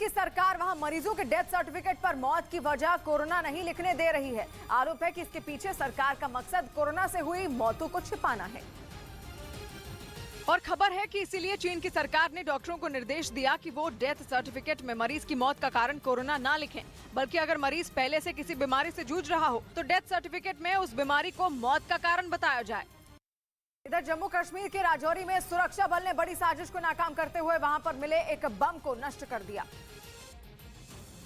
की सरकार वहां मरीजों के डेथ सर्टिफिकेट पर मौत की वजह कोरोना नहीं लिखने दे रही है। आरोप है कि इसके पीछे सरकार का मकसद कोरोना से हुई मौतों को छिपाना है। और खबर है कि इसीलिए चीन की सरकार ने डॉक्टरों को निर्देश दिया कि वो डेथ सर्टिफिकेट में मरीज की मौत का कारण कोरोना ना लिखें, बल्कि अगर मरीज पहले से किसी बीमारी से जूझ रहा हो तो डेथ सर्टिफिकेट में उस बीमारी को मौत का कारण बताया जाए। इधर जम्मू कश्मीर के राजौरी में सुरक्षा बल ने बड़ी साजिश को नाकाम करते हुए वहां पर मिले एक बम को नष्ट कर दिया,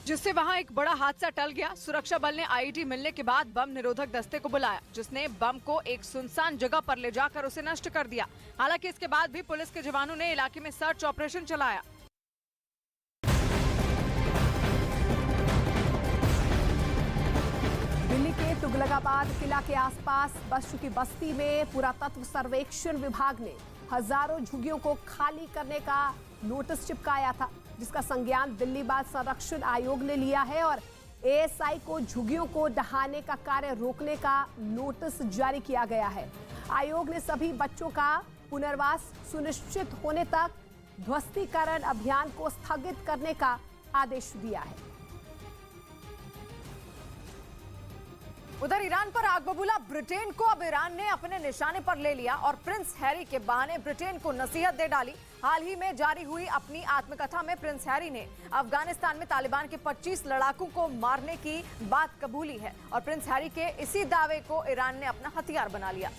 जिससे वहां एक बड़ा हादसा टल गया। सुरक्षा बल ने आईईडी मिलने के बाद बम निरोधक दस्ते को बुलाया, जिसने बम को एक सुनसान जगह पर ले जाकर उसे नष्ट कर दिया। हालांकि इसके बाद भी पुलिस के जवानों ने इलाके में सर्च ऑपरेशन चलाया। दिल्ली के तुगलकाबाद किला के आसपास बस चुकी बस्ती में पुरातत्व सर्वेक्षण विभाग ने हजारों झुग्गियों को खाली करने का नोटिस चिपकाया था, जिसका संज्ञान दिल्ली बाल संरक्षण आयोग ने लिया है और एएसआई को झुग्गियों को ढहाने का कार्य रोकने का नोटिस जारी किया गया है। आयोग ने सभी बच्चों का पुनर्वास सुनिश्चित होने तक ध्वस्तीकरण अभियान को स्थगित करने का आदेश दिया है। उधर ईरान पर आग बबूला ब्रिटेन को अब ईरान ने अपने निशाने पर ले लिया और प्रिंस हैरी के बहाने ब्रिटेन को नसीहत दे डाली। हाल ही में जारी हुई अपनी आत्मकथा में प्रिंस हैरी ने अफगानिस्तान में तालिबान के 25 लड़ाकों को मारने की बात कबूली है और प्रिंस हैरी के इसी दावे को ईरान ने अपना हथियार बना लिया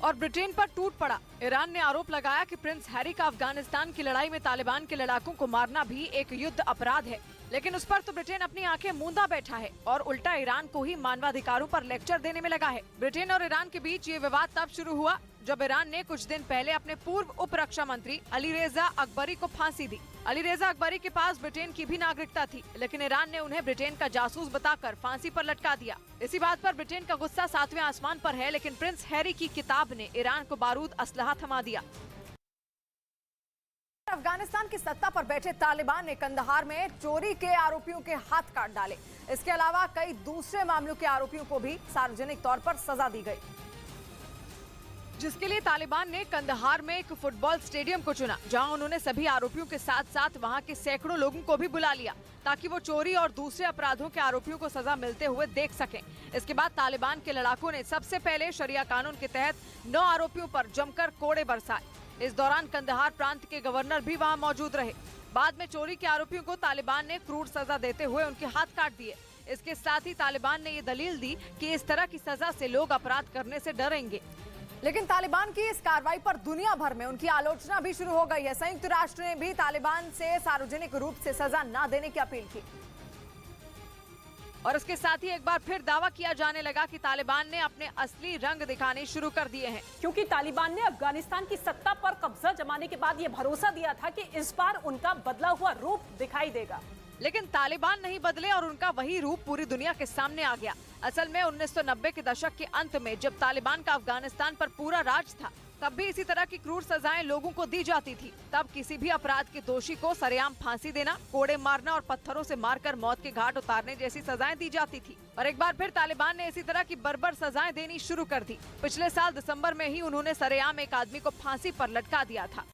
और ब्रिटेन पर टूट पड़ा। ईरान ने आरोप लगाया कि प्रिंस हैरी का अफगानिस्तान की लड़ाई में तालिबान के लड़ाकों को मारना भी एक युद्ध अपराध है, लेकिन उस पर तो ब्रिटेन अपनी आंखें मूंदा बैठा है और उल्टा ईरान को ही मानवाधिकारों पर लेक्चर देने में लगा है। ब्रिटेन और ईरान के बीच ये विवाद तब शुरू हुआ जब ईरान ने कुछ दिन पहले अपने पूर्व उप रक्षा मंत्री अलीरेजा अकबरी को फांसी दी। अलीरेजा अकबरी के पास ब्रिटेन की भी नागरिकता थी, लेकिन ईरान ने उन्हें ब्रिटेन का जासूस बताकर फांसी पर लटका दिया। इसी बात पर ब्रिटेन का गुस्सा 7वें आसमान पर है, लेकिन प्रिंस हैरी की किताब ने ईरान को बारूद असलहा थमा दिया। अफगानिस्तान की सत्ता पर बैठे तालिबान ने कंदहार में चोरी के आरोपियों के हाथ काट डाले। इसके अलावा कई दूसरे मामलों के आरोपियों को भी सार्वजनिक तौर पर सजा दी गई, जिसके लिए तालिबान ने कंदहार में एक फुटबॉल स्टेडियम को चुना, जहां उन्होंने सभी आरोपियों के साथ साथ वहां के सैकड़ों लोगों को भी बुला लिया ताकि वो चोरी और दूसरे अपराधों के आरोपियों को सजा मिलते हुए देख सकें। इसके बाद तालिबान के लड़ाकों ने सबसे पहले शरिया कानून के तहत 9 आरोपियों पर जमकर कोड़े बरसाए। इस दौरान कंदहार प्रांत के गवर्नर भी वहां मौजूद रहे। बाद में चोरी के आरोपियों को तालिबान ने क्रूर सजा देते हुए उनके हाथ काट दिए। इसके साथ ही तालिबान ने ये दलील दी कि इस तरह की सजा से लोग अपराध करने से डरेंगे। लेकिन तालिबान की इस कार्रवाई पर दुनिया भर में उनकी आलोचना भी शुरू हो गई है। संयुक्त राष्ट्र ने भी तालिबान से सार्वजनिक रूप से सजा न देने की अपील की और इसके साथ ही एक बार फिर दावा किया जाने लगा कि तालिबान ने अपने असली रंग दिखाने शुरू कर दिए हैं, क्योंकि तालिबान ने अफगानिस्तान की सत्ता पर कब्जा जमाने के बाद ये भरोसा दिया था कि इस बार उनका बदला हुआ रूप दिखाई देगा। लेकिन तालिबान नहीं बदले और उनका वही रूप पूरी दुनिया के सामने आ गया। असल में 1990 के दशक के अंत में जब तालिबान का अफगानिस्तान पर पूरा राज था, तब भी इसी तरह की क्रूर सजाएं लोगों को दी जाती थी। तब किसी भी अपराध के दोषी को सरेआम फांसी देना, कोड़े मारना और पत्थरों से मारकर मौत के घाट उतारने जैसी सजाएं दी जाती थी। और एक बार फिर तालिबान ने इसी तरह की बर्बर सजाएं देनी शुरू कर दी। पिछले साल दिसंबर में ही उन्होंने सरेआम एक आदमी को फांसी पर लटका दिया था।